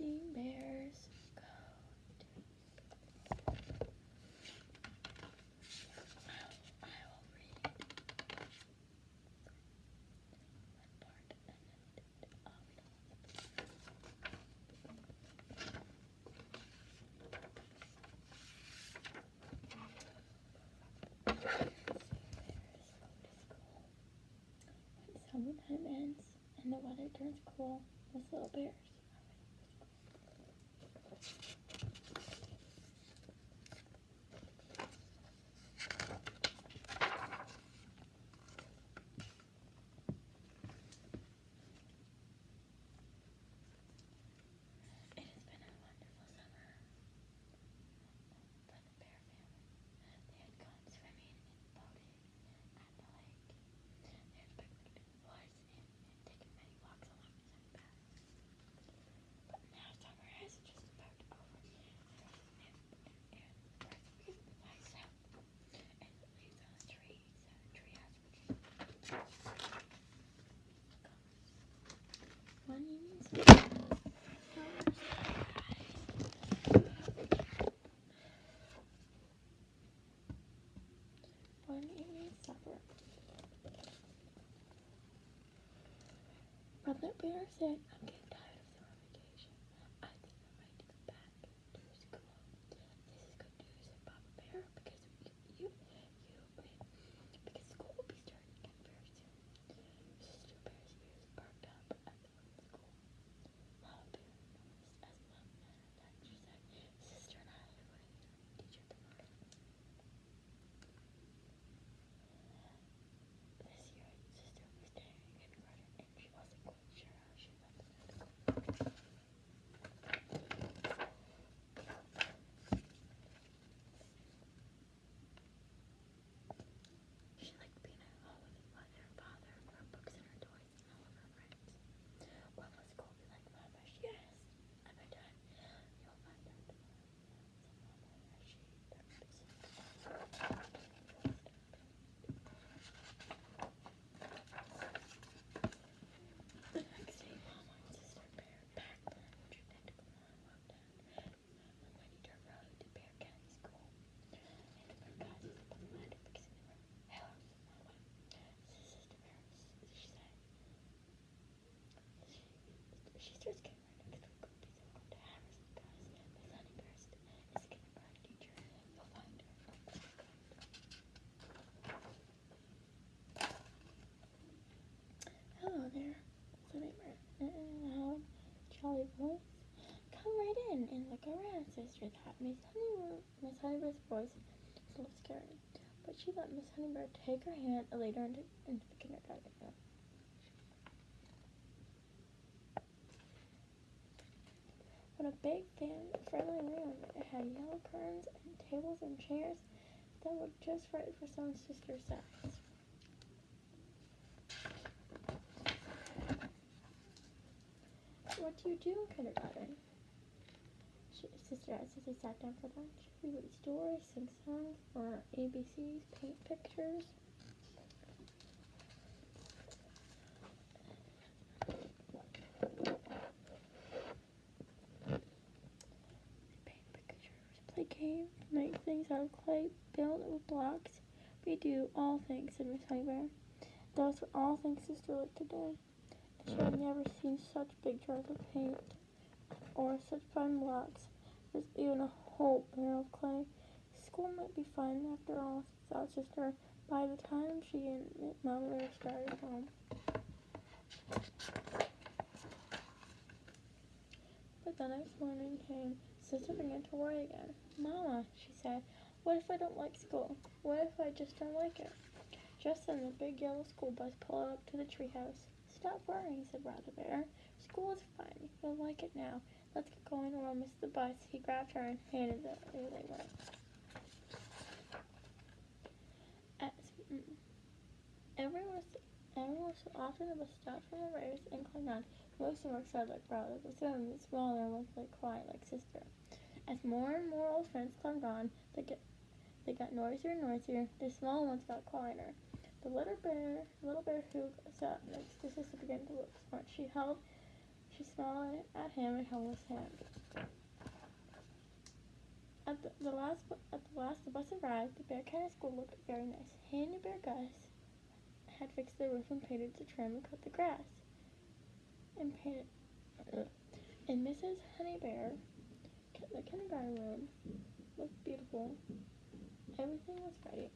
see bears go deep. I will read one part and then summertime ends and the weather turns cool, those little bears It has been a wonderful summer for the bear family. They had gone swimming and boating at the lake. They had picnicked in the woods and taken many walks along the path. But now summer has just about over, and the birds begin to rise up, and the leaves on the trees, treehouse one evening supper. Brother Bear said, I'm getting tired of summer vacation. I think I'm ready to go back to school. This is good news, said Papa Bear, because because school will be starting again very soon. Sister Bear's ears perked up at the word school. Mama Bear noticed as well, and she said, Sister and I are going to be teacher tomorrow. This year, Sister was staying in kindergarten, and she wasn't quite sure how she felt about school. She liked being at home with her mother and father, her books and her toys, and all of her friends. What will school be like, Mama? She asked. At my time, you'll find out tomorrow, said Mama as she tucked the The next day, Mama and Sister Bear packed lunch and had to go on a walk down Winnie Dirt Road to Bear County School. And the bird guys up on the ladder fixing the room. Hello, said Mama. Sister Bear, she said. She starts kindergarten next week. Please welcome to Harrison, guys. Miss Honeyburst is a kindergarten teacher. You'll find her. Hello there, said Honeyburst in a loud, jolly voice. Come right in and look around, Sister thought. Miss Honeybird's voice was a little scary, but she let Miss Honeybird take her hand and lead her into the kindergarten room. What a big, friendly room. It had yellow curtains and tables and chairs that were just right for some Sister's size. What do you do in kindergarten? Sister asked as they sat down for lunch. We read stories, sing songs, or ABCs, paint pictures. Play games, make things out of clay, build with blocks. We do all things, said Miss Honeybear. Those were all things Sister liked to do. And she had never seen such big jars of paint or such fine blocks. There's even a whole barrel of clay. School might be fun after all, thought Sister, by the time she and Mama Bear started home. But the next morning came. Sister began to worry again. Mama, she said, what if I don't like school? What if I just don't like it? Just then the big yellow school bus pulled up to the treehouse. Stop worrying, said Brother Bear. School is fun. You'll like it now. Let's get going or I'll miss the bus. He grabbed her and handed her where they went. Everyone so often the bus stopped from the race and climbed on. Most of them were excited like Brother, but some of the smaller ones were quiet like Sister. As more and more old friends climbed on, they got noisier and noisier. The small ones got quieter. The little bear who sat next to Sister began to look smart. She She smiled at him and held his hand. At the last the bus arrived. The Bear County School looked very nice. Handy Bear Gus had fixed the roof and painted the trim and cut the grass. And painted. And Mrs. Honey Bear, the kindergarten room, looked beautiful. Everything was ready.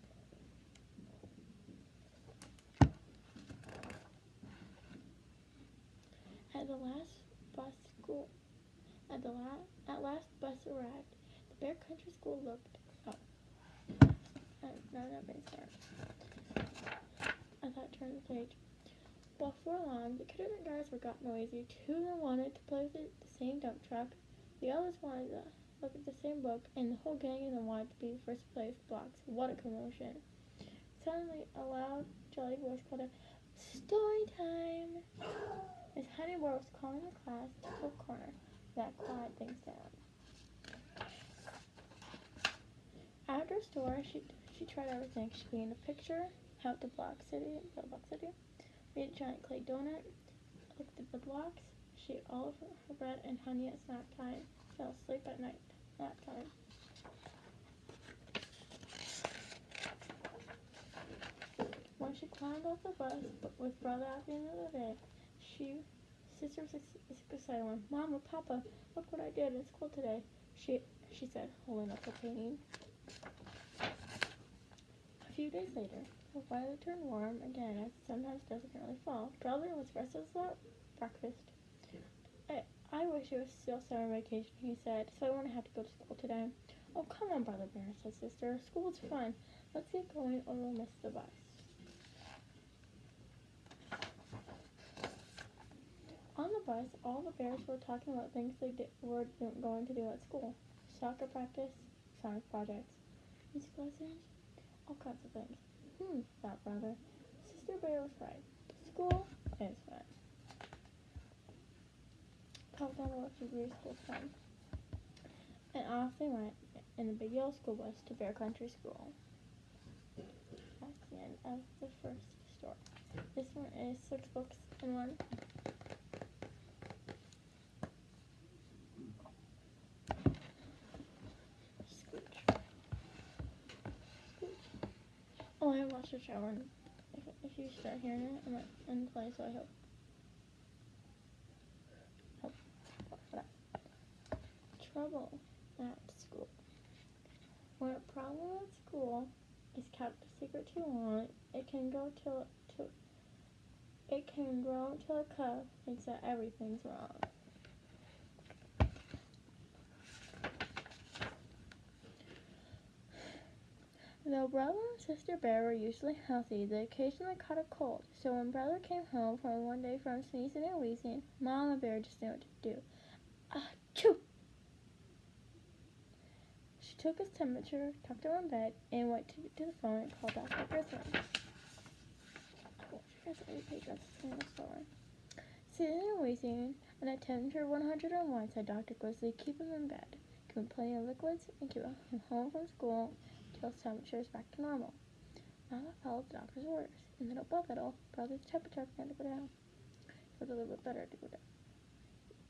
At last bus arrived. The Bear Country School looked up. I thought turn the page. Before long, the kindergartners got noisy. Two of them wanted to play with the same dump truck. The others wanted to look at the same book, and the whole gang of them wanted to be first place blocks. What a commotion. Suddenly, a loud, jolly voice called out, "Story time!" Miss Honeybear was calling the class to a corner. That quieted things down. After store, she tried everything. She painted a picture, helped the Block City, made a giant clay donut, looked at the blocks. She ate all of her bread and honey at snack time, fell asleep at nap time. When she climbed off the bus with Brother at the end of the day, sister was excited. "Mama, Papa, look what I did in school today," she said, holding up the painting. A few days later, the weather turned warm again, as it sometimes does in early fall. Brother was restless about breakfast. I wish it was still summer vacation," he said, "so I wouldn't have to go to school today." "Oh, come on, Brother Bear," said Sister. "School's fun. Let's get going or we'll miss the bus." On the bus, all the bears were talking about things they were going to do at school. Soccer practice, science projects, music lessons, all kinds of things. Thought Brother. Sister Bear was right. School is fun. Papa told her she agreed school's fun. And off they went in the big yellow school bus to Bear Country School. That's the end of the first story. This one is 6 books in one. Oh, I watched the show, and if you start hearing it, I'm not in play, so I hope for that. Trouble at school. When a problem at school is kept a secret too long, it can grow till a cub thinks that everything's wrong. Though Brother and Sister Bear were usually healthy, they occasionally caught a cold. So when Brother came home one day from sneezing and wheezing, Mama Bear just knew what to do. Achoo! She took his temperature, tucked him in bed, and went to the phone and called Dr. Grizzly. Sneezing and wheezing, and at temperature 101, said Dr. Grizzly, keep him in bed. Give him plenty of liquids and keep him home from school until his temperature is back to normal. Mama followed the doctor's orders, and little by little, Brother's temperature began to go down. It was a little bit better to go down.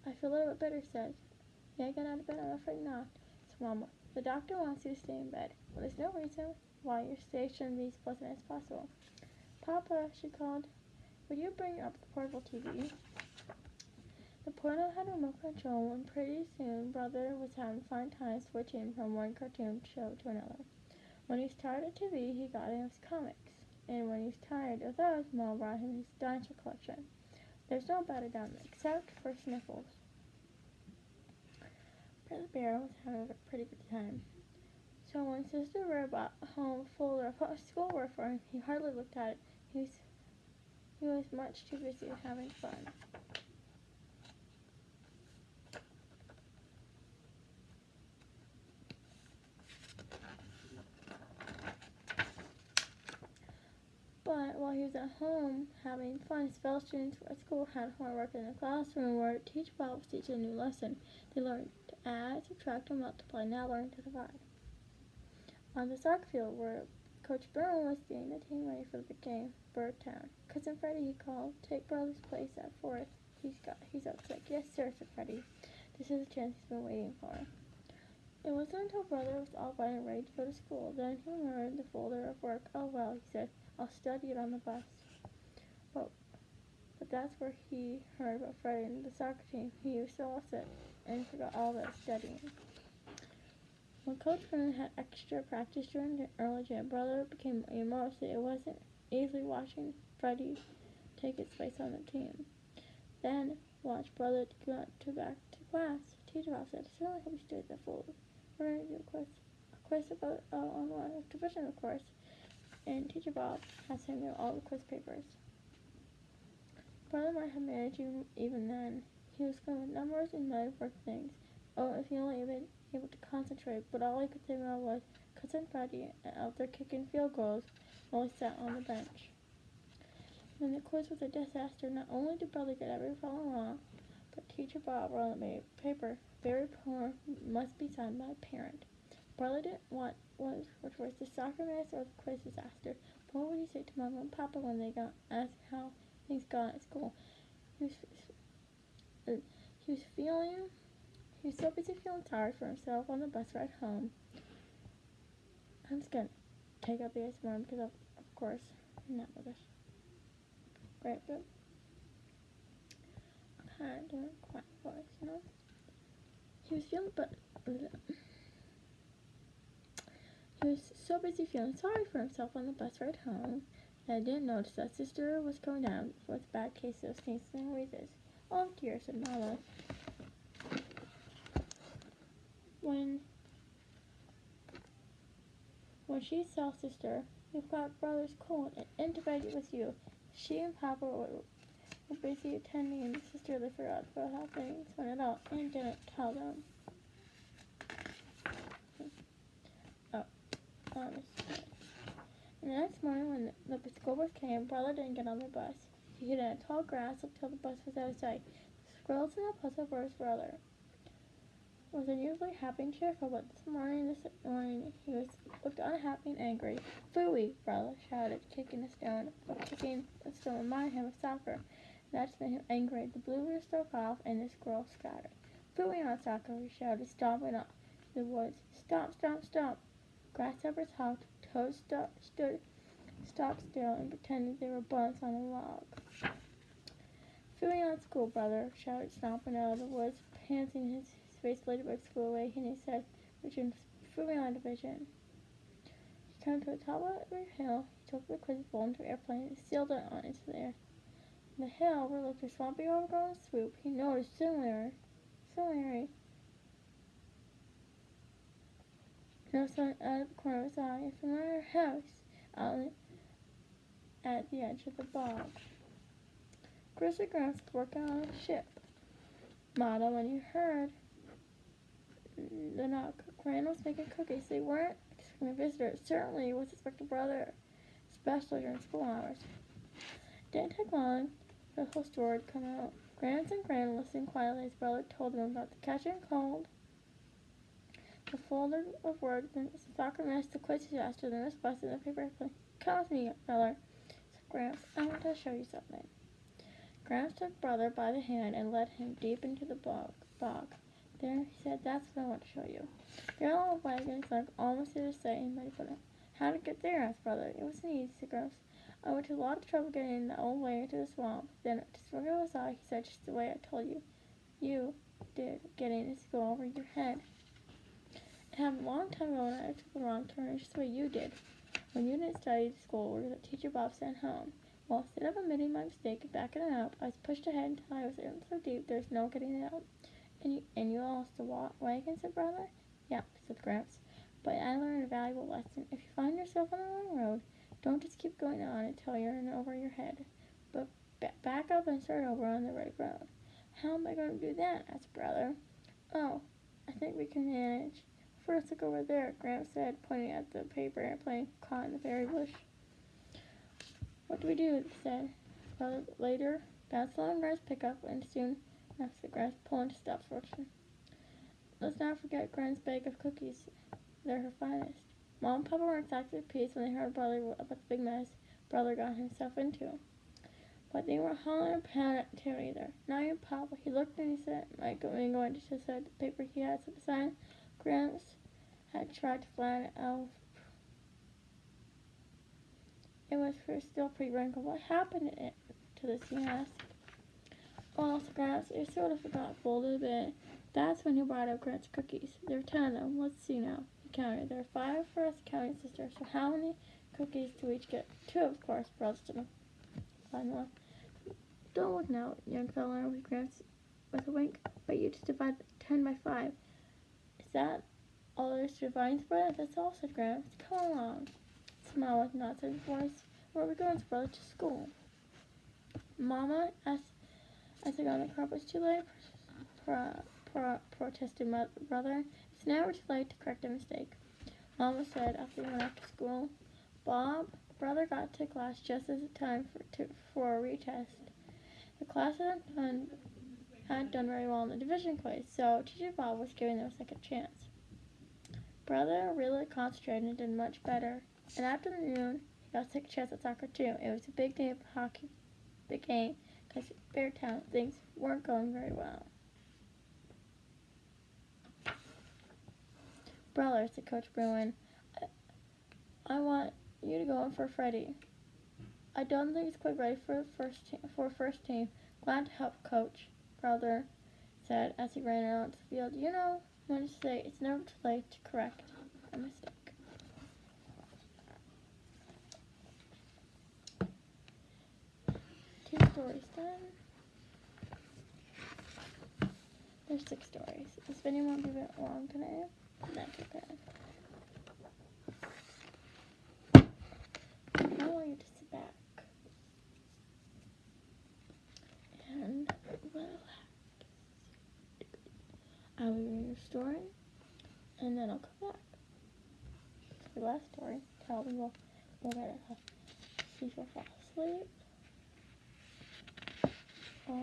I feel a little bit better, he said. May I get out of bed? I'm afraid not, said Mama. The doctor wants you to stay in bed. Well, there's no reason why your stay shouldn't be as pleasant as possible. Papa, she called, would you bring up the portable TV? The portal had a remote control, and pretty soon Brother was having fun time switching from one cartoon show to another. When he started TV, he got in his comics, and when he was tired of those, Mom brought him his dinosaur collection. There's no better down there, except for Sniffles. Brother Bear was having a pretty good time. So when Sister Bear brought home a folder of schoolwork for him, he hardly looked at it. He was much too busy having fun. But while he was at home having fun, his fellow students at school had homework in the classroom where Teacher Bob was teaching a new lesson. They learned to add, subtract, and multiply, now learning to divide. On the soccer field where Coach Brown was getting the team ready for the big game, Bird Town. Cousin Freddie, he called, take Brother's place at fourth. He's up sick. Yes, sir, said Freddie. This is the chance he's been waiting for. It wasn't until Brother was all right and ready to go to school. Then he remembered the folder of work. Oh, well, he said, I'll study it on the bus. But that's where he heard about Freddie and the soccer team. He was so upset and forgot all about studying. When Coach Vernon had extra practice during the early gym, Brother became more upset. It wasn't easily watching Freddie take his place on the team. Then watch Brother go back to class. Teacher Bob said, certainly hope you studied that folder. We're going to do a quiz about online division, of course. And Teacher Bob has him do all the quiz papers. Brother might have managed even then. He was good with numbers and might have worked things. Oh, if he only had been able to concentrate, but all he could think about was Cousin Freddie out there kicking field goals while he sat on the bench. When the quiz was a disaster, not only did Brother get every problem wrong, but Teacher Bob wrote on the paper, very poor, must be signed by a parent. Brother didn't want which was the soccer mess or the quiz disaster. But what would he say to Mama and Papa when they got asked how things got at school? He was so busy feeling sorry for himself on the bus ride home. I'm just gonna take out the ASMR because of course I'm not with this. Great, but I'm kind of doing a quiet voice, you know? He was so busy feeling sorry for himself on the bus ride home that I didn't notice that Sister was going down with a bad case of sneezes and wheezes. Oh dear, said Mama. When she saw Sister, you've got Brother's cold and intubated with you. She and Papa were busy attending, and Sister they forgot about how things went at all and didn't tell them. Honestly. And the next morning when the school bus came, Brother didn't get on the bus. He hid in a tall grass until the bus was out of sight. The squirrels in the puzzle for his brother was unusually happy and cheerful, but this morning he looked unhappy and angry. Phooey, Brother shouted, kicking a stone. But kicking a stone reminded him of soccer. That made him angry. The bluebirds broke off and the squirrels scattered. Phooey on soccer, he shouted, stomping off the woods. Stomp, stomp, stomp. Grasshoppers hopped, toads stopped still and pretended they were bugs on a log. Phooey on school, Brother shouted, stomping out of the woods, panting his face ladybugs flew away, and he said, reaching Phooey on division. He came to the top of every hill. He took the quiz bowl into an airplane and sailed it on into the air. The hill overlooked a swampy overgrown swoop. He noticed suddenly noticed out of the corner of his eye a familiar house out at the edge of the bog. Grizzly Gramps was working on a ship model when he heard the knock. Gran was making cookies. They weren't expecting a visitor. It certainly was expected Brother, especially during school hours. It didn't take long for the whole story to come out. Gramps and Gran listened quietly as Brother told them about the catching cold, the folder of work, the soccer mess, the quiz disaster, the missed bus, and the paper airplane. Come with me, Brother, said Gramps. I want to show you something. Gramps took Brother by the hand and led him deep into the bog. There, he said, that's what I want to show you. There are little wagons like almost here to say, and put it. How to get there? Asked Brother. It was easy, said Gramps. I went to a lot of trouble getting the old way into the swamp. Then, to twinkle his eye, he said, just the way I told you. You did, getting this go over your head. It happened a long time ago when I took the wrong turn, just the way you did. When you didn't study at school, where the teacher Bob sent home. Well, instead of admitting my mistake and backing it up, I was pushed ahead until I was in so deep there's no getting out. And you lost the wagon, said Brother? Yeah, said Gramps. But I learned a valuable lesson. If you find yourself on the wrong road, don't just keep going on until you're in over your head, but back up and start over on the right road. How am I going to do that? Asked Brother. Oh, I think we can manage. First, look over there, Gramps said, pointing at the paper airplane caught in the berry bush. What do we do? He said. Brother later bounced along Gramps' pickup and soon asked the Gramps pull into stop fortune. Let's not forget Gran's bag of cookies. They're her finest. Mom and Papa weren't exactly pleased when they heard Brother about the big mess Brother got himself into. But they weren't hollering at him either. Not even Papa. He looked and he said, when going to the paper he had at the sign, Gramps had tried to flatten it out. It was still pretty wrinkled. What happened to this, he asked. Well, Gramps, it sort of got folded a bit. That's when he brought up Gramps' cookies. There were 10 of them. Let's see now. He counted. There were 5 for us counting sisters. So how many cookies do we each get? 2, of course. Brothers didn't find one. Don't look now, young fella, with Gramps with a wink. But you just divided 10 by 5. Is that all there is to dividing, brother? That's all, said Gramps. Come along. Smile with nonsense voice. Where are we going, brother? To school. Mama asked as they got on the carpet. It's too late, protested brother. It's never too late to correct a mistake. Mama said after they went after school. Bob, brother got to class just as the time for a retest. The class hadn't done very well in the division quiz, so Teacher Bob was giving them a second chance. Brother really concentrated and did much better. In the afternoon, he got a second chance at soccer too. It was a big day of hockey, big game, because Beartown things weren't going very well. Brother, said Coach Bruin, I want you to go in for Freddie. I don't think he's quite ready for first team. Glad to help, Coach, brother said as he ran out onto the field. You know, I want to say it's never too late to correct a mistake. Two stories done. There's 6 stories. This video won't be a bit long today. That's okay. I want you to sit back and relax. I will read your story, and then I'll come back. The last story, probably will get it. See if you'll fall asleep or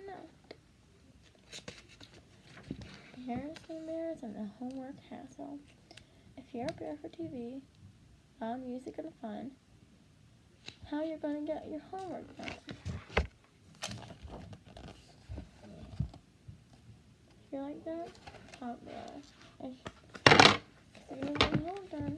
not. Bears and Bears and the Homework Hassle. If you're a bear for TV, music and fun, how you're going to get your homework done? If you like that, comment below. If you're going to get your homework done,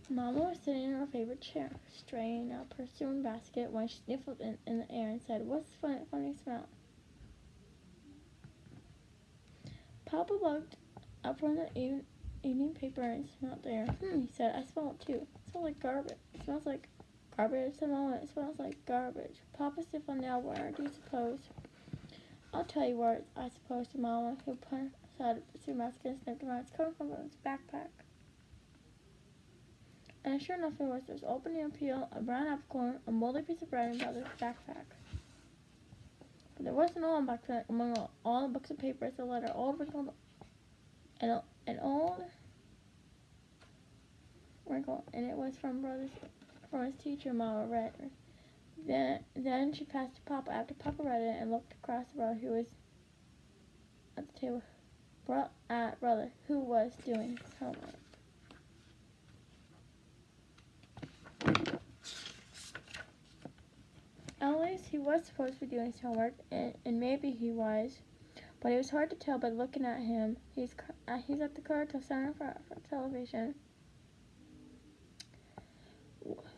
Mama was sitting in her favorite chair, straining up her sewing basket when she sniffled in the air and said, "What's the funny smell?" Papa looked up from the evening paper and smelled there. He said, "I smell it too. It smells like garbage. It smells like garbage at the moment. It smells like garbage." Papa sniffled. "Now where do you suppose?" "I'll tell you where I suppose," to Mama, who put aside the sewing basket and sniffed around. "It's coming from his backpack." And sure enough, it was. There was oatmeal peel, a brown apple, a moldy piece of bread in Brother's backpack. But there wasn't all back then. Among all the books and papers, a letter all wrinkled, and an old wrinkle, and it was from his teacher. Mama read. Then she passed it to Papa. After Papa read it and looked across the brother who was at the table, at brother who was doing his homework. At least he was supposed to be doing his homework, and maybe he was, but it was hard to tell by looking at him. He's at the Cartel Center for television,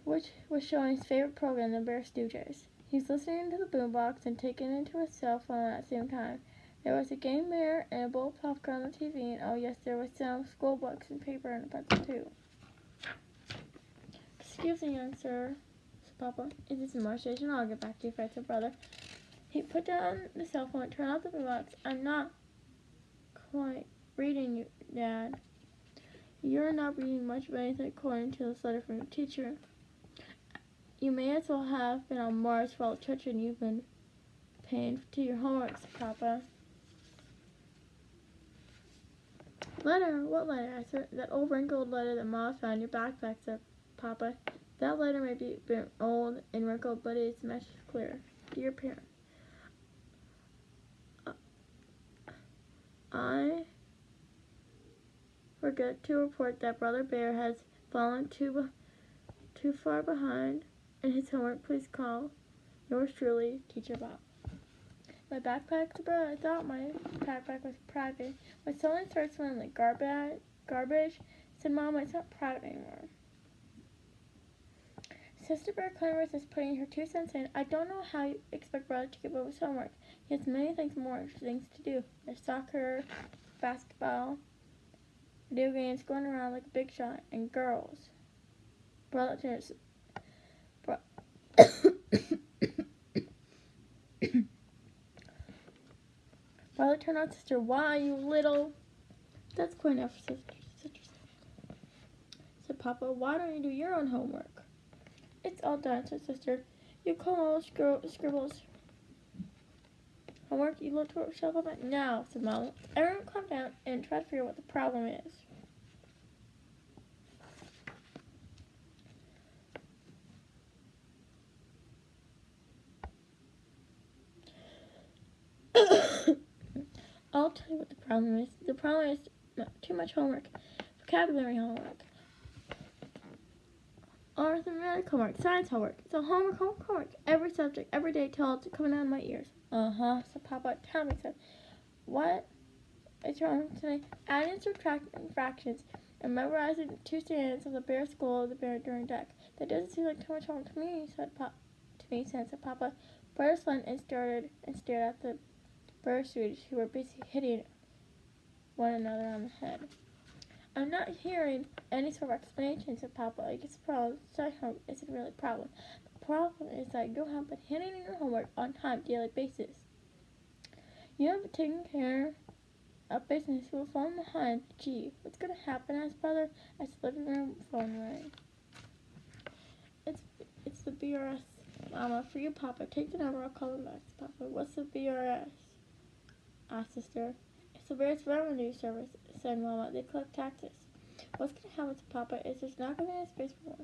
which was showing his favorite program, the Bear Stooges. He's listening to the boombox and taking it into his cell phone at the same time. There was a game bear and a bowl of popcorn on the TV, and oh yes, there was some school books and paper and a pencil too. "Excuse me, young sir," said Papa. "It isn't much station. I'll get back to you," said brother. He put down the cell phone and turned off the boombox. "I'm not quite reading you, Dad." "You're not reading much of anything according to this letter from your teacher. You may as well have been on Mars for all the attention you've been paying to your homework," said Papa. "Letter? What letter?" I said. "That old wrinkled letter that Ma found in your backpack," said Papa. "That letter may be old and wrinkled, but its message is clear. Dear parents, I forget to report that Brother Bear has fallen 2 too far behind in his homework, please call yours truly, Teacher Bob. My backpack's bro. I thought my backpack was private. When someone starts smelling like garbage, said, Mama, it's not private anymore. Sister Bear Clemens is putting her 2 cents in. I don't know how you expect brother to keep up with homework. He has many more things to do. There's soccer, basketball, video games, going around like a big shot, and girls. Brother turns. Brother turned on sister. Why, you little? That's quite enough, sister. Said Papa, why don't you do your own homework? It's all done, said sister. You call all scribbles homework, you looked what shelf of it now, said Mama. Everyone calm down and try to figure out what the problem is. I'll tell you what the problem is. The problem is too much homework. Vocabulary homework. Arithmetic homework. Science homework. So homework. Every subject, every day till it's coming out of my ears. So Papa, tell me, said, what is wrong today? Adding, subtracting fractions, and memorizing 2 standards of the bear school of the bear during deck. That doesn't seem like too much homework to me, said Papa. Brother Slim and stared at the bear Swedish who were busy hitting one another on the head. I'm not hearing any sort of explanation, said Papa. I guess the problem isn't really a problem. The problem is that you haven't been handing in your homework on time, daily basis. You haven't taken care of business. You will fall behind. Gee, what's going to happen? Asked Brother as the living room phone rang. It's the BRS, Mama. For you, Papa. Take the number. I'll call him back. Papa, what's the BRS? Asked Sister. It's the Bears Revenue Service, said Mama. They collect taxes. What's going to happen to Papa is there's not going to be a space for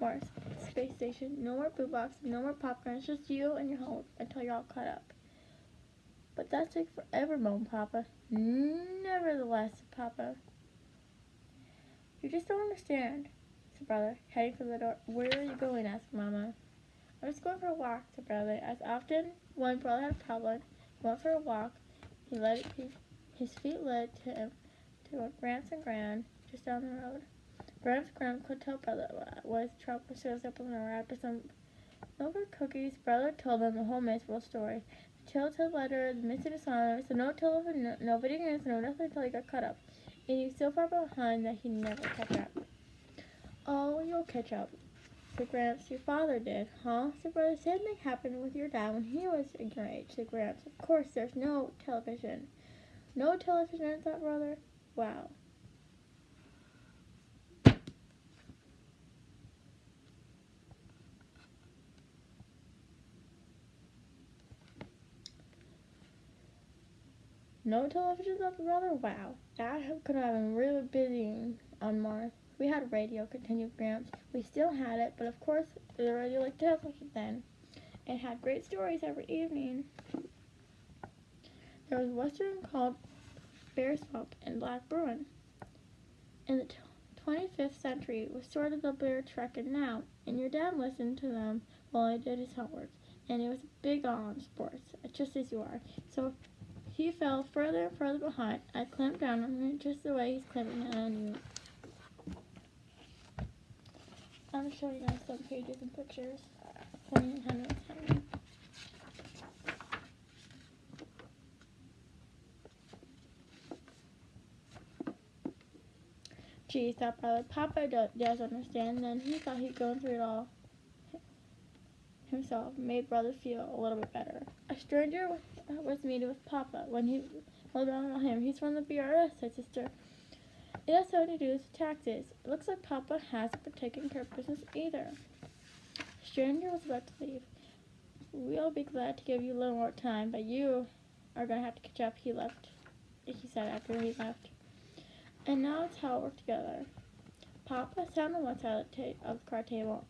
Mars space station. No more boot box, no more popcorn. It's just you and your home until you're all caught up. But that takes forever, moaned Papa. Nevertheless, said Papa. You just don't understand, said Brother, heading for the door. Where are you going? Asked Mama. I'm just going for a walk, said Brother. As often when Brother had a problem, he went for a walk. His feet led to him to Gramps and Gran just down the road. Gramps and Gran could tell Brother what his trouble shows up in the road. After some over cookies, Brother told them the whole miserable story. The telltale letter, the missing assignments, the no telephone, no video games, no nothing until he got caught up. And he was so far behind that he never kept up. Oh, you'll catch up, said Gramps. Your father did, huh? Said Brother. Same thing happened with your dad when he was in your age, said Gramps. Of course, there's no television. No television, thought Brother. Wow. No television, thought the Brother. Wow. That could have been really busy on Mars. We had radio, continued Gramps. We still had it, but of course, the radio like television then. It had great stories every evening. There was a western called Bear Swamp and Black Bruin. In the 25th century was sort of the Bear Trek and now, and your dad listened to them while he did his homework, and he was big on sports, just as you are. So he fell further and further behind. I clamped down on him just the way he's clamping down on you. I'm going to show you guys some pages and pictures. Gee, thought Brother. Papa does understand. Then he thought he'd go through it all himself. Made Brother feel a little bit better. A stranger was meeting with Papa. When he held on him, he's from the BRS, said Sister. It has something to do with taxes. It looks like Papa hasn't been taking care of business either. The stranger was about to leave. We'll be glad to give you a little more time, but you are going to have to catch up. He said after he left. And now it's how it worked together. Papa sat on one side of the card table.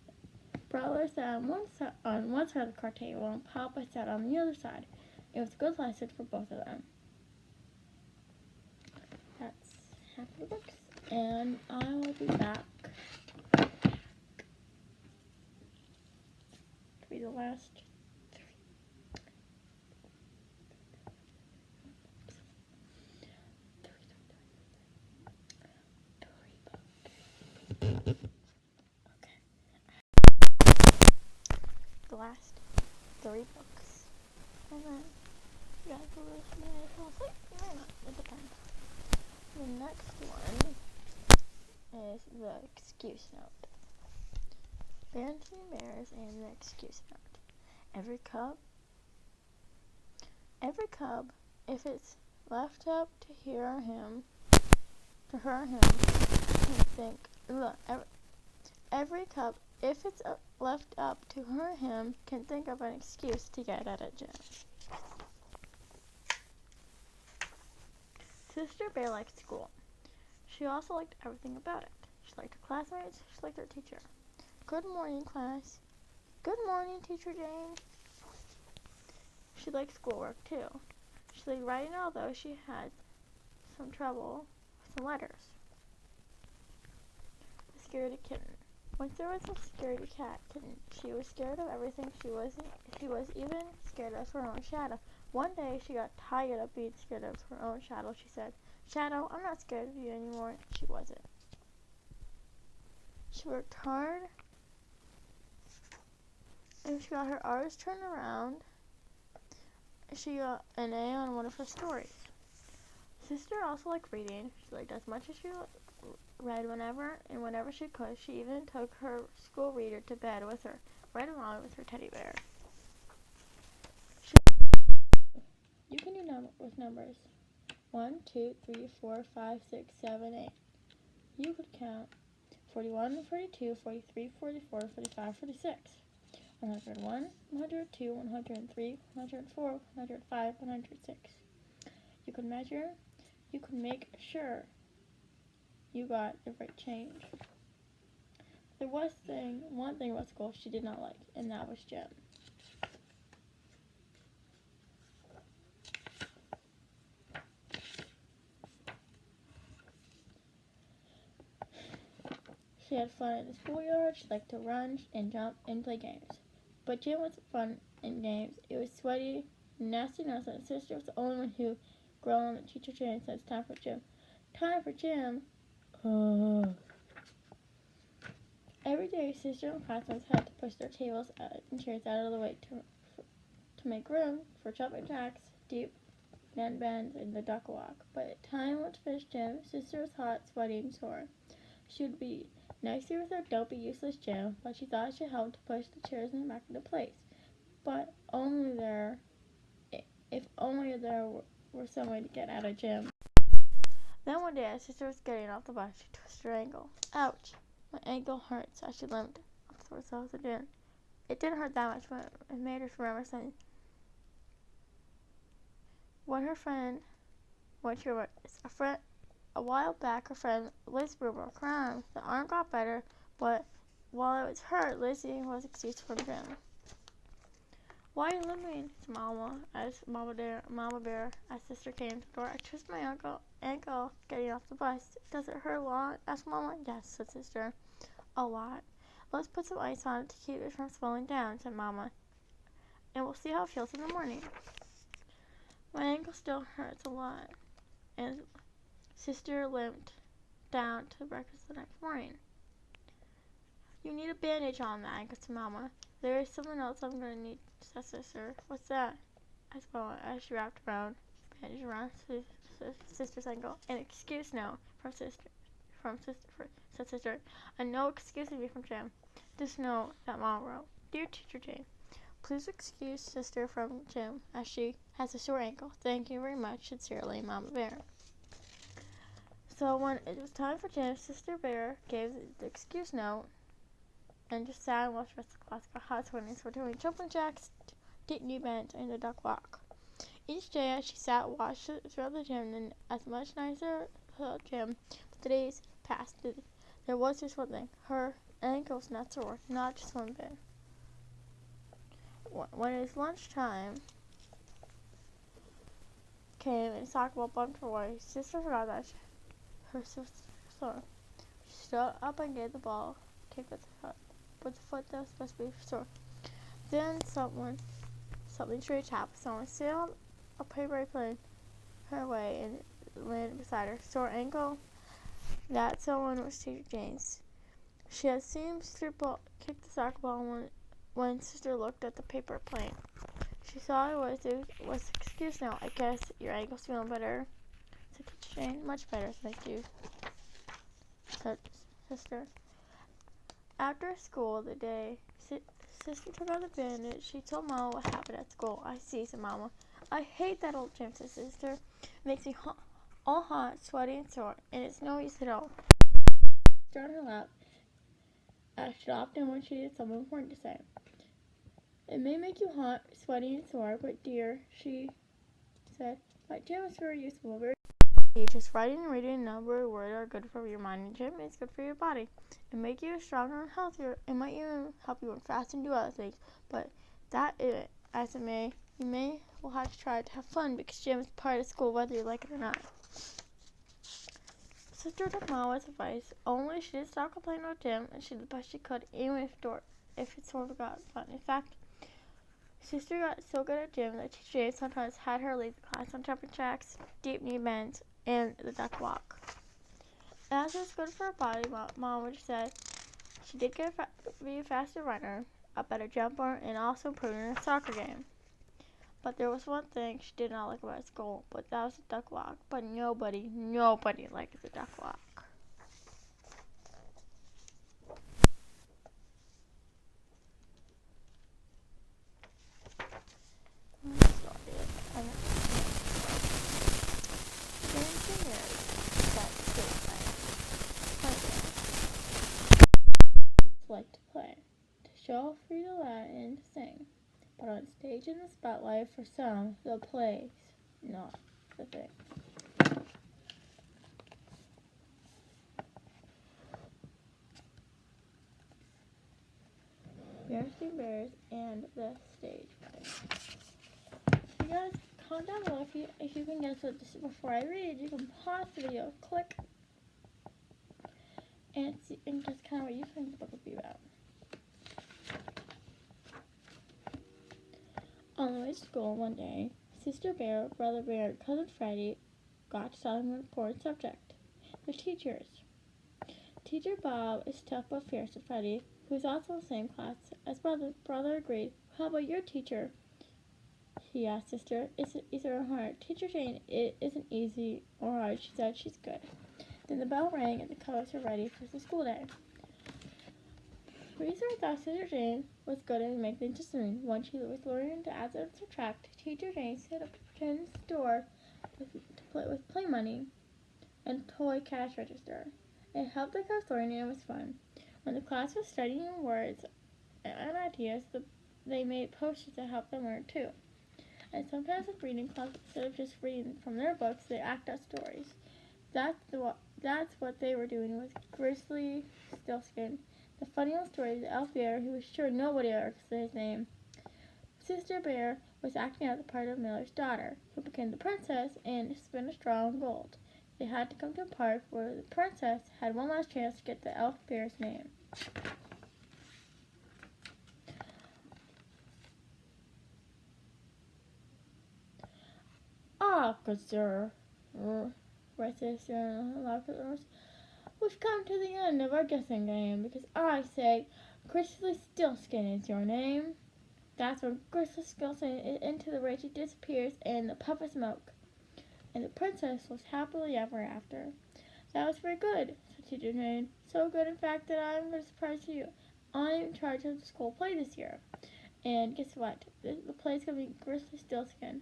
Brother sat on one side of the card table, and Papa sat on the other side. It was a good lesson for both of them. That's half of the books, and I will be back to be the last the last 3 books. And then you guys will listen to it fall asleep. You may not, it depends. The next one is the excuse note. Bereanstein Bears and the excuse note. Every cub, if it's left up to her him, can think, look, every cub, if it's left up to her him, can think of an excuse to get out of jail. Sister Bear liked school. She also liked everything about it. She liked her classmates, she liked her teacher. Good morning, class. Good morning, Teacher Jane. She liked schoolwork, too. She liked writing, although she had some trouble with some letters. A scaredy kitten. Once there was a scaredy cat kitten. She was scared of everything. She was even scared of her own shadow. One day, she got tired of being scared of her own shadow. She said, "Shadow, I'm not scared of you anymore." She wasn't. She worked hard, and she got her R's turned around. She got an A on one of her stories. Sister also liked reading. She liked as much as she read whenever she could. She even took her school reader to bed with her, right along with her teddy bear. You can do with numbers. 1, 2, 3, 4, 5, 6, 7, 8. You could count 41, 42, 43, 44, 45, 46. 101, 102, 103, 104, 105, 106. You could measure. You could make sure you got the right change. There was one thing about school she did not like, and that was gym. She had fun in the schoolyard. She liked to run and jump and play games. But gym wasn't fun in games. It was sweaty, nasty nonsense. Sister was the only one who groaned on the teacher chair and said, "It's time for gym." Time for gym? Every day, Sister and classmates had to push their tables and chairs out of the way to make room for jumping jacks, deep net bends, and the duck walk. By the time went to finish gym, Sister was hot, sweaty, and sore. She would be nicer with her dopey, useless gym, but she thought she helped to push the chairs back into place. But if only there were some way to get out of gym. Then one day, as Sister was getting off the bus, she twisted her ankle. Ouch! My ankle hurts as she limped up towards the house again. It didn't hurt that much, but it made her remember something. A while back, her friend Liz broke her arm. The arm got better, but while it was hurt, Lizzie was excused from gym. "Why are you limping?" to Mama Bear, as Sister came to the door. "I twisted my ankle getting off the bus." "Does it hurt a lot?" asked Mama. "Yes," said Sister. "A lot." "Let's put some ice on it to keep it from swelling down," said Mama. "And we'll see how it feels in the morning." "My ankle still hurts a lot," and Sister limped down to breakfast the next morning. "You need a bandage on that," said Mama. "There is something else I'm going to need," said Sister. "What's that?" asked Mama as she wrapped around bandage around Sister's ankle. "An excuse note said Sister. "A no excusing me from gym." This note that Mama wrote: "Dear Teacher Jane, please excuse Sister from gym as she has a sore ankle. Thank you very much. Sincerely, Mama Bear." So when it was time for gym, Sister Bear gave the excuse note and just sat and watched the rest of the class got hot swimmings for doing jumping jacks, deep knee bends, and the duck walk. Each day as she sat and watched throughout the gym, and as much nicer gym, but the days passed. There was just one thing: her ankle was not sore, not just one bit. When it was lunchtime came and soccer ball bumped her way, Sister forgot that her sister was sore. She stood up and gave the ball kick with the foot that was supposed to be sore. Then something strange happened. Someone sailed a paper plane her way and landed beside her. Sore ankle. That someone was Teacher Jane's. She had seen Sister kick the soccer ball when Sister looked at the paper plane. She saw it was excuse now. I guess your ankle's feeling better, said Teacher Jane. Much better, thank you, said Sister. After school the day, Sister took out the bandage. She told Mama what happened at school. I see, said Mama. I hate that old gym, said Sister. It makes me all hot, sweaty, and sore, and it's no use at all. She on her lap. I stopped and when she had something important to say. It may make you hot, sweaty, and sore, but dear, she said, my gym is very useful. Just writing and reading a number of words are good for your mind, and gym is good for your body. It make you stronger and healthier. It might even help you run fast and do other things. But that is it. As it may, you will have to try to have fun because gym is part of school whether you like it or not. Sister took Mama's advice, only she didn't stop complaining about gym, and she did the best she could, even if it sort of got fun. In fact, Sister got so good at gym that Teacher James sometimes had her lead the class on jumping jacks, deep knee bends, and the duck walk. As it was good for her body, Mom would say she did be a faster runner, a better jumper, and also improved in her soccer game. But there was one thing she did not like about school, but that was the duck walk. But nobody liked the duck walk. Like to play, to show off read aloud and to sing. But on stage in the spotlight, for some, the play's not the thing. Bears and the stage play. You guys, comment down below if you can guess what this is. Before I read, you can pause the video, click, and just kind of what you think the book would be about. On the way to school one day, Sister Bear, Brother Bear, and Cousin Freddy got to tell him an important subject. Their teachers. Teacher Bob is tough but fierce, said Freddy, who was also in the same class as Brother agreed. How about your teacher? He asked Sister. It's easy or hard? Teacher Jane, it isn't easy or hard, she said. She's good. Then the bell rang and the colors were ready for the school day. Reason thought Sister Jane was good at making things interesting. Once she was learning to add and subtract, Teacher Jane set up a pretend store with play money and toy cash register. It helped the class learn and it was fun. When the class was studying words and ideas, they made posters to help them learn too. And sometimes with reading clubs, instead of just reading from their books, they act out stories. That's what they were doing with Grizzly Stillskin, the funny old story of the elf bear who was sure nobody ever could say his name. Sister Bear was acting out the part of Miller's daughter, who became the princess and spun a straw in gold. They had to come to a park where the princess had one last chance to get the elf bear's name. Ah, good sir, right, Sister, we've come to the end of our guessing game because I say Grizzly Stillskin is your name. That's when Grizzly Stillskin is into the rage, it disappears in the puff of smoke. And the princess was happily ever after. That was very good, said Teacher Jane. So good, in fact, that I'm going to surprise you. I'm in charge of the school play this year. And guess what? The play's going to be Grizzly Stillskin.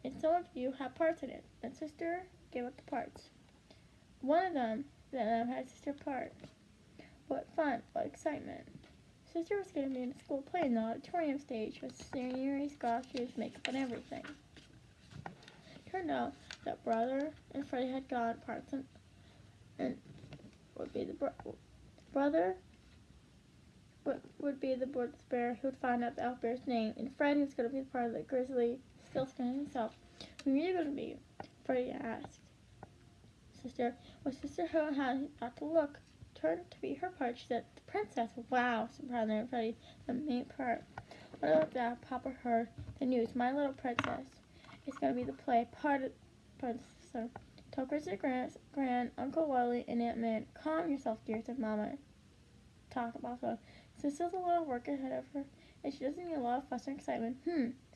And some of you have parts in it. And Sister gave up the parts. One of them then had Sister part. What fun, what excitement. Sister was going to be in a school play in the auditorium stage with scenery, costumes, makeup, and everything. Turned out that Brother and Freddy had got parts and would be the brother would be the bear who would find out the elf bear's name, and Freddy was going to be the part of the Grizzly Stillskin himself. Who are you going to be? Freddy asked Sister. Well, Sister had got to look. Turned to be her part. She said, the princess. Wow, said Brother and Freddy, the main part. What about that? Papa heard the news. My Little Princess is going to be the play. So, tell Grizzly Grand, Uncle Willie, and Aunt Min. Calm yourself, dear, said Mama. Talk about so. There's still a lot of work ahead of her, and she doesn't need a lot of fuss and excitement.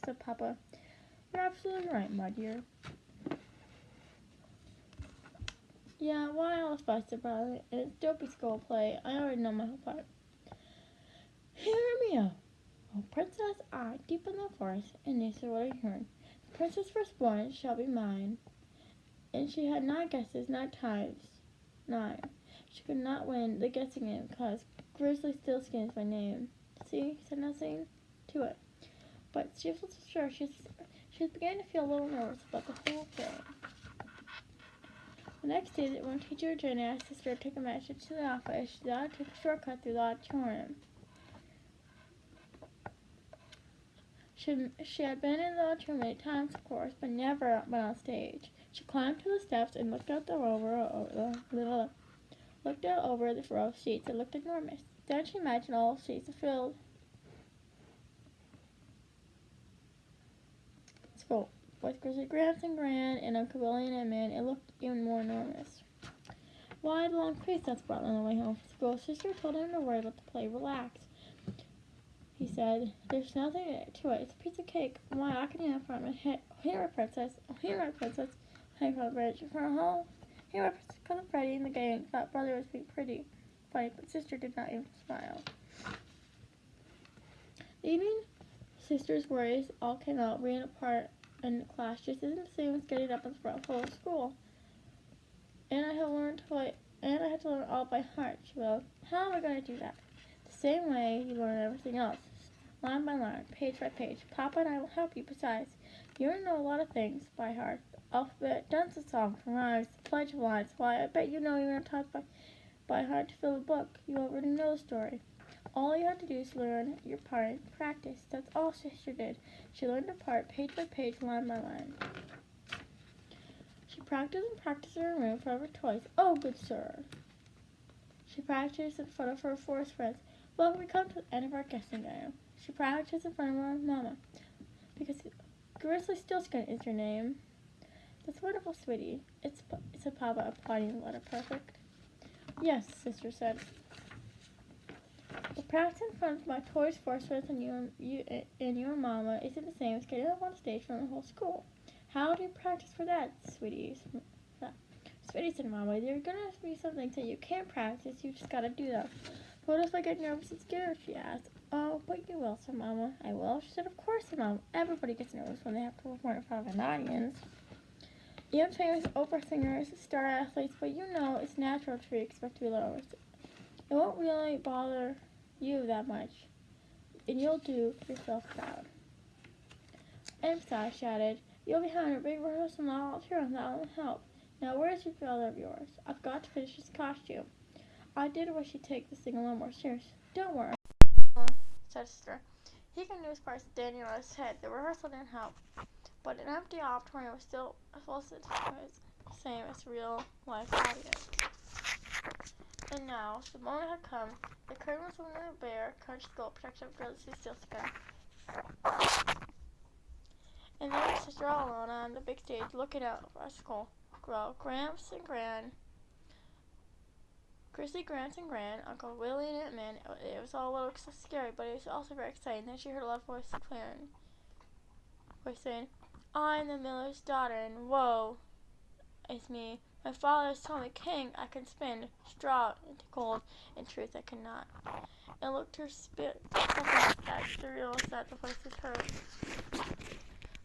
Said Papa. You're absolutely right, my dear. Yeah, why all the fuss about it? And it's dopey school play. I already know my whole part. Hear me out. Oh, Princess, I, deep in the forest, and this is what I heard. The princess firstborn shall be mine. And she had 9 guesses, 9 times 9. She could not win the guessing game because Grizzly Stillskin is my name. See, said nothing to it. But she was sure. She was beginning to feel a little nervous about the whole thing. The next day, when teacher Jenny asked sister to take a message to the office, she thought to take a shortcut through the auditorium. She had been in the auditorium many times, of course, but never been on stage. She climbed to the steps and looked out over the row of seats. It looked enormous. Then she imagined all the seats filled. School. With Grizzly Gramps and Gran and Uncle Willie and Aunt Min, it looked even more enormous. Why the long face that's brought on the way home from school? Sister told him to worry about the play. Relax. He said, there's nothing to it. It's a piece of cake. Why, I can have from it. Here, my princess. Oh, here, my princess. Hang from the bridge. For a home. Here, my princess. Cousin Freddie and the gang thought brother was being pretty funny, but sister did not even smile. The evening, sister's worries all came out, ran apart in class just as the same as getting up in front of the whole school. And I had to learn all by heart. She will. How am I going to do that? The same way you learn everything else. Line by line, page by page. Papa and I will help you. Besides, you already know a lot of things by heart. The alphabet, dance of songs, rhymes, the pledge of lines. Why, I bet you know you're taught by heart to fill a book. You already know the story. All you have to do is learn your part and practice. That's all sister did. She learned her part, page by page, line by line. She practiced and practiced in her room for her toys. Oh, good sir. She practiced in front of her forest friends. Well, we come to the end of our guessing game. She practiced in front of her mama. Because Grizzly Stillskin is your name. That's wonderful, sweetie. It's a Papa applauding the letter perfect. Yes, sister said. The practice in front of my toys, forest friends, and your mama isn't the same as getting up on stage from the whole school. How do you practice for that, sweetie? Sweetie, said Mama, there are going to be some things that you can't practice. You just got to do them. What if I get nervous and scared? She asked. Oh, but you will, said Mama. I will. She said, of course, said Mama. Everybody gets nervous when they have to perform in front of an audience. Even famous opera singers, star athletes, but you know it's natural to expect to be nervous. It won't really bother you that much, and you'll do yourself proud. And besides, she added, you'll be having a big rehearsal now too, and that'll help. Now, where's your brother of yours? I've got to finish his costume. I did wish he'd take this thing a little more serious. Don't worry, said sister. He can do his part standing on his head. The rehearsal didn't help, but an empty auditorium was still the same as real life audience. And now, the moment had come. The curtain was only a bare, country school protection of Grizzly Stillskin. And there was sister all alone on the big stage, looking out for our school grow. Gramps and Gran, Grizzly Gramps and Gran, Uncle Willie and Aunt Min. It was all a little scary, but it was also very exciting. Then she heard a loud voice saying, I'm the miller's daughter, and woe is me. My father has told me, King, I can spin straw into gold. In truth, I cannot. And looked her spit at the realize that the voice is heard.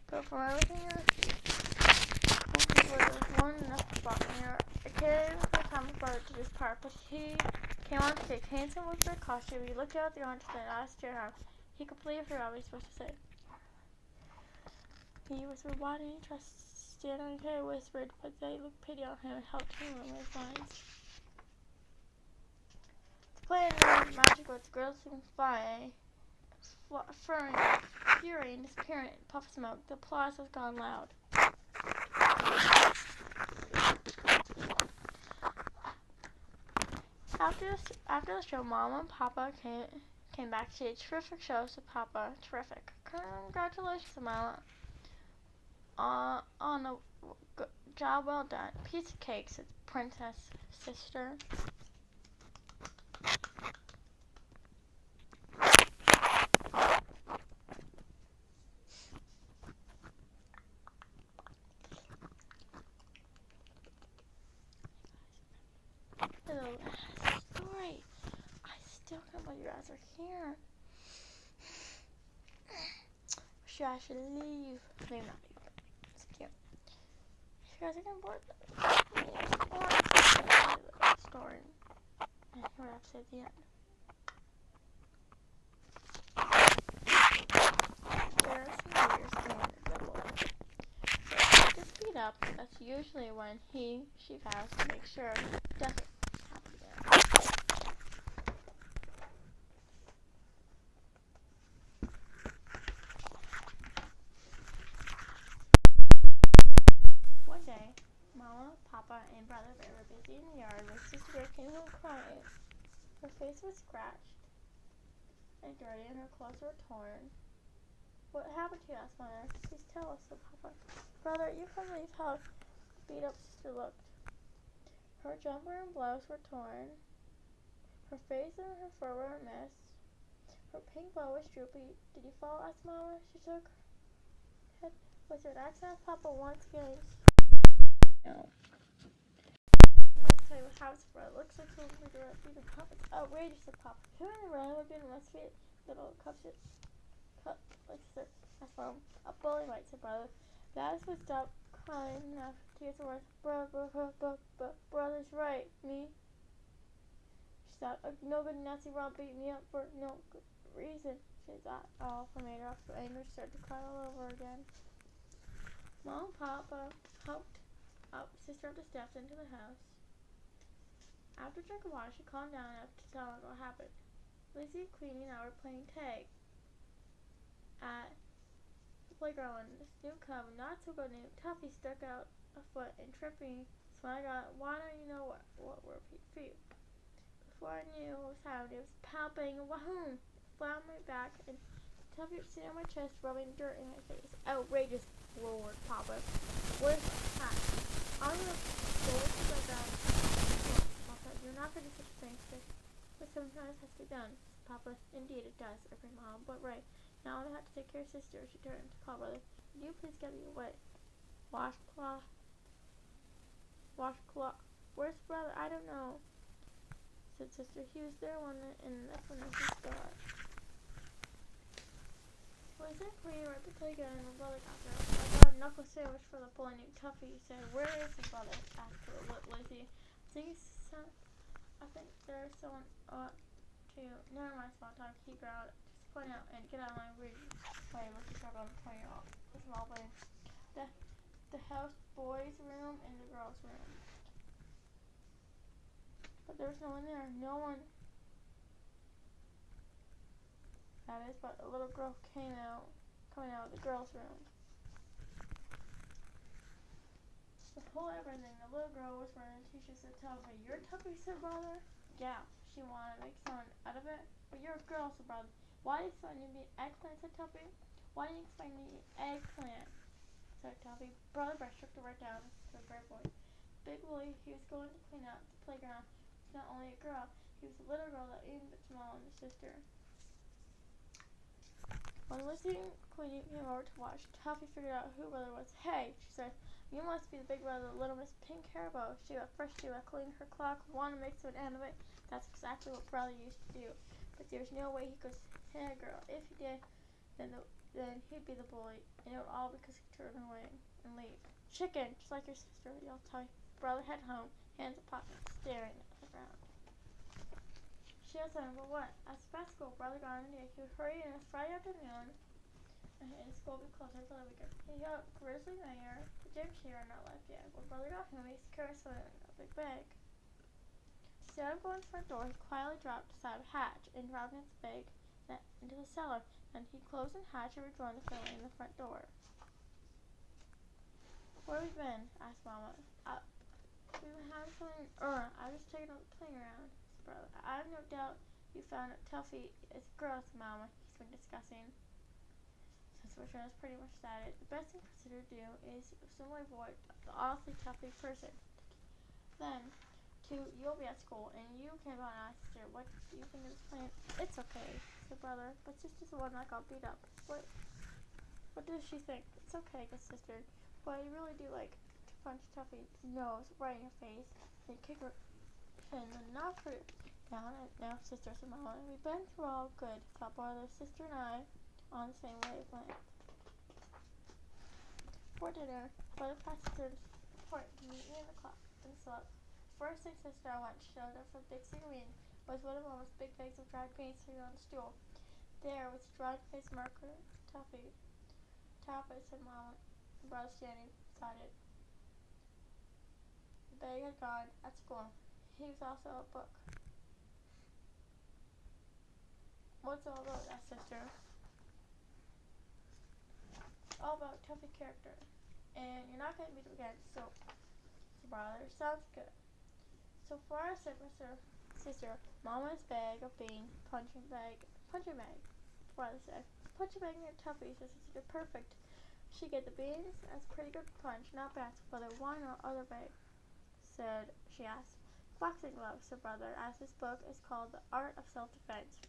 But from everything there was one enough spot near. It came the time for brother to depart, but he came on stage, handsome with their costume. He looked out at the orange and asked Jerham. He completely forgot what he was supposed to say. He whispered, why didn't you trust stand on his head? Whispered, but they looked pity on him and helped him remember his lines. The play and magic words, girls can fly, furring, fury, and disappearing in puff of smoke. The applause has gone loud. After the show, Mama and Papa came back to see a terrific show, said Papa. Terrific. Congratulations, Mama. On a job well done. Piece of cake, said Princess Sister. The last story. I still can't believe you guys are here. Should I leave? Maybe not leave. It's cute. You guys are getting bored. Story. And what I have to say at the end. There are some years in the middle. So to speed up, that's usually when she vows to make sure he doesn't happen again. One day, Mama, Papa, and Brother Bear were busy in the yard when Sister Bear came home crying. Her face was scratched and dirty, and her clothes were torn. What happened to you? Asked Mother. Please tell us, said Papa. Brother, you can't believe how beat up Sister looked. Her jumper and blouse were torn. Her face and her fur were a mess. Her pink bow was droopy. Did you fall? Asked Mama. She shook her head. Was it an accident? Papa once again. No. I'll tell you what happens, brother. Looks like someone figured out the Papa. It's outrageous, said Papa. Who in the world would be in my sweet little cups? Like Sister. Asked Mom. A bully might, said Brother. That is what stopped crying enough. Tears were brother's right. Me? She thought, no good Nazi Rob beat me up for no good reason. She thought, all for made her up for anger, started to cry all over again. Mom and Papa helped up Sister up the steps into the house. After drinking water, she calmed down enough to tell her what happened. Lizzie, Queenie, and I were playing tag at the playground when this new cub, not so good named Tuffy, stuck out a foot and tripped me. So I got, why don't you know what were feet? Before I knew what was happening, it was pow bang and wahoo! Flat on my back and Tuffy was sitting on my chest, rubbing dirt in my face. Outrageous, roared Papa. What is that? I'm gonna go with you like that. Papa, you're not gonna do such a thing, but sometimes it has to be done. Papa, indeed it does, agreed Mom, but right. Now I have to take care of Sister. She turned to call Brother. Can you please get me away? Washcloth. Where's Brother? I don't know, said Sister. He was there one night, and that's when he got. Well, he said Queenie right to play again, and my brother got there. I got a knuckle sandwich for the boy named Tuffy. He said, where is his brother? Asked Lizzie. I think there's someone ought to. Never mind, small talk. He growled. Just point out and get out of my way. Lizzie started on pointing out the small way. The house boys' room and the girls' room. But there was no one there. No one. That is, but a little girl coming out of the girls' room. The whole everything. The little girl was wearing a t-shirt that said Tuffy. You're Tuffy, said Brother. Yeah, she wanted to make someone out of it. But you're a girl, said Brother. Why do you expect me to be an eggplant, said Tuffy. Why do you expect me to be an eggplant, said Tuffy. Brother Bear shook her right down to the bear boy. Big Willie, he was going to clean out the playground. He was not only a girl, he was a little girl that even bit smaller than his sister. When Lizzie and Queenie came over to watch, Tuffy figured out who Brother was. Hey, she said, you must be the big brother of Little Miss Pink Hairbow. She cleaned her clock, wanted to make something out of it. That's exactly what Brother used to do. But there's no way he could hit a girl. If he did, then he'd be the bully, and it would all because he turned away and leave. Chicken, just like your sister, yelled Tuffy. Brother head home, hands in pockets, staring at the ground. She asked him, but what? As fast as school, Brother got on the day. He would hurry in a Friday afternoon, and school would be closer for the weekend. He got Grizzly Mayor, the gym chair, not left yet. When Brother got home, he carried something in a big bag. Instead of going to the front door, he quietly dropped aside a hatch and dropped its bag into the cellar. Then he closed the hatch and rejoined the family in the front door. Where have you been? Asked Mama. We've been having something. I was just taking a playing around, Brother. I have no doubt You found out Tuffy is gross, Mama, he's been discussing. Sister is pretty much that. The best thing for Sister to do is simply avoid the awfully Tuffy person. Then, 2, you'll be at school, and you came out and asked Sister, what do you think of this plan? It's okay, said Brother, but Sister's the one that got beat up. What does she think? It's okay, guess Sister, but I really do like to punch Tuffy's nose right in your face, then kick her chin, and knock her down. And now Sister said, Mama, we've been through all good, thought Brother, Sister, and I on the same wavelength. For dinner, Brother passed Sister's point to meet me in the clock and slept. First thing Sister I went showed up from Big Cigarine was one of Mama's big bags of dried beans sitting on the stool. There was dried face marker, Tuffy. Tap it, said Mama, and Brother standing beside it. The bag had gone at school. He was also a book. What's all about that, Sister? All about Tuffy character. And you're not going to meet him again, so Brother, sounds good. So far, said Sister, Mama's bag of beans, punching bag. Brother said, punching bag near Tuffy, said Sister, perfect. She get the beans, that's a pretty good punch, not bad. Brother, why not other bag? She asked. Boxing gloves, said Brother, as this book is called The Art of Self-Defense.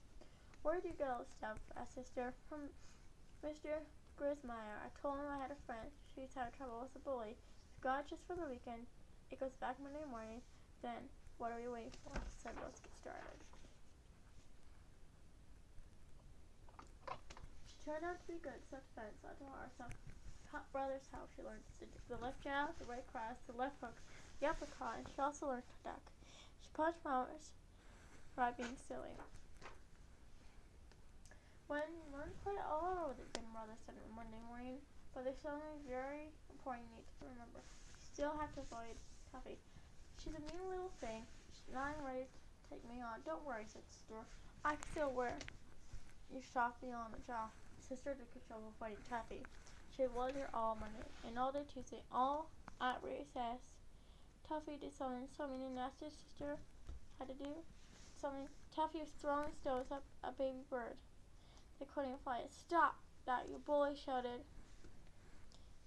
Where did you get all this stuff? Asked Sister. From Mr. Grismeyer. I told him I had a friend. She's having trouble with a bully. Got just for the weekend. It goes back Monday morning. Then, what are we waiting for? Said, let's get started. She turned out to be good self-defense until our Brother's house. She learned the left jab, the right cross, the left hook, the uppercut, and she also learned to duck. She punched Mama's right being silly. When you learn to play all over the gym, Brother said on Monday morning, but there's something very important you need to remember. You still have to avoid Tuffy. She's a mean little thing. She's not ready to take me on. Don't worry, said Sister. I can still wear you shot me on the jaw. Sister took control of fighting Tuffy. She avoided her all Monday and all day Tuesday, all at recess. Tuffy did something so mean and nasty. Sister had to do something. Tuffy was throwing stones at a baby bird. They couldn't fly it. Stop that, you bully, shouted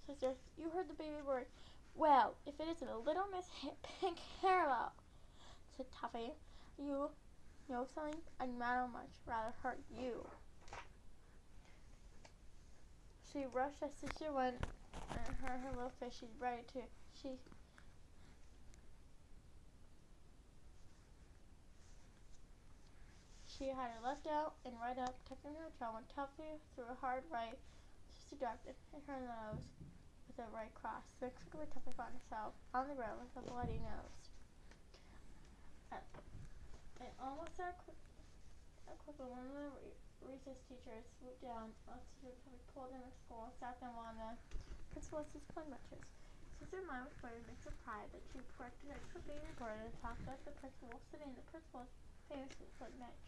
Sister. You heard the baby bird. Well, if it isn't a little Miss Pink Hairbow, said Tuffy. You know something? I'd much rather hurt you. She rushed as Sister went and her little face. She's ready to. She had her left out and right up, tucking her tail when Tuffy threw a hard right. Sister ducked and hit her in the nose with a right cross. Then quickly Tuffy found herself on the ground with a bloody nose. And almost quickly one of the recess teachers swooped down on Sister. Tuffy pulled them to school and sat them on the principal's discipline benches. Sister Mine was quite a mix of pride that she corrected her for being reported and talked like the principal sitting in the principal's famous discipline bench.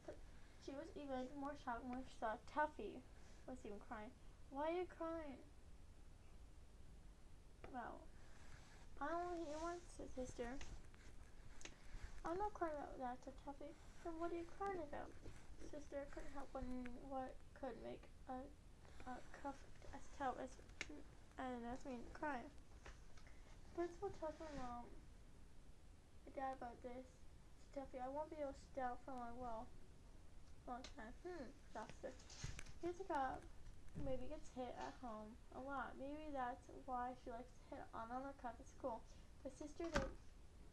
But she was even more shocked when she saw Tuffy was even crying. Why are you crying? Well, I only hit you once, said Sister. I'm not crying about that, said Tuffy. Then what are you crying about? Sister couldn't help wondering what could make a cuff as tough as me crying. Principal told my mom and Dad about this. Said Tuffy, I won't be able to sit down for a long time. Thought Sister. Here's a cop. Maybe gets hit at home a lot. Maybe that's why she likes to hit on the cuff at school. But Sister didn't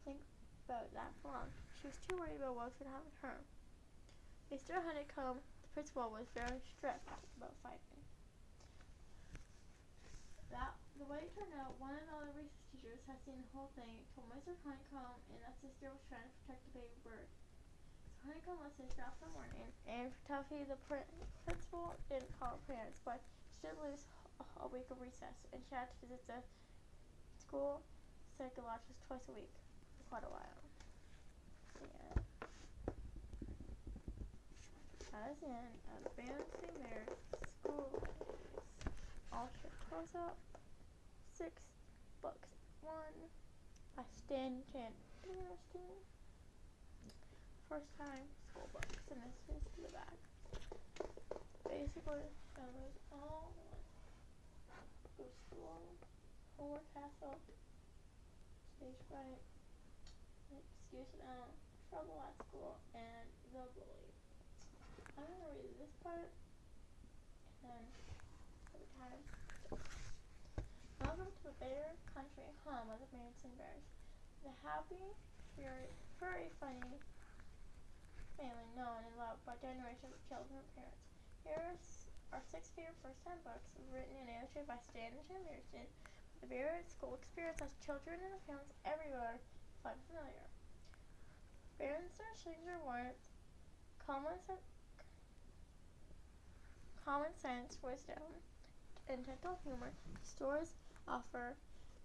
think about that for long. She was too worried about what was going to happen to her. Mr. Honeycomb, the principal, was very strict about fighting. The way it turned out, one of the other recess teachers had seen the whole thing, told Mr. Honeycomb, and that Sister was trying to protect the baby bird. So Honeycomb listened after the morning, and Tuffy, the principal, didn't call her parents, but she did lose a week of recess, and she had to visit the school psychologist twice a week for quite a while. Yeah. That is the end of Bereanstein Bears School Days. All shut close up. 6 books. 1 by Stan Jan. Interesting. First time school books, and this is the back. Basically, shows all the ones go to school, homework castle, stage fright, excuse about trouble at school, and the bully. I'm gonna read this part, and then every time. Welcome to the Bear Country, home of the bereanstein bears. The happy, furry, funny family known and loved by generations of children and parents. Here are 6 favorite first-time books written and illustrated by Stan and Jim Bereanstein. The bear school experience as children and families everywhere find familiar. Bereanstein Stranger Warmth, common sense, wisdom, and gentle humor. Stories offer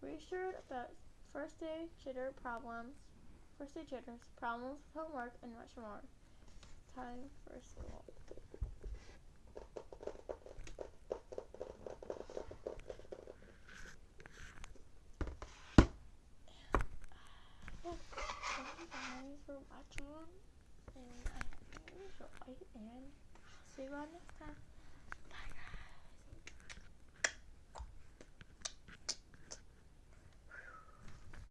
reassured about first day jitters, problems with homework, and much more. Time for school. Thank you guys for watching, and I hope you enjoyed, and I'll see you all next time.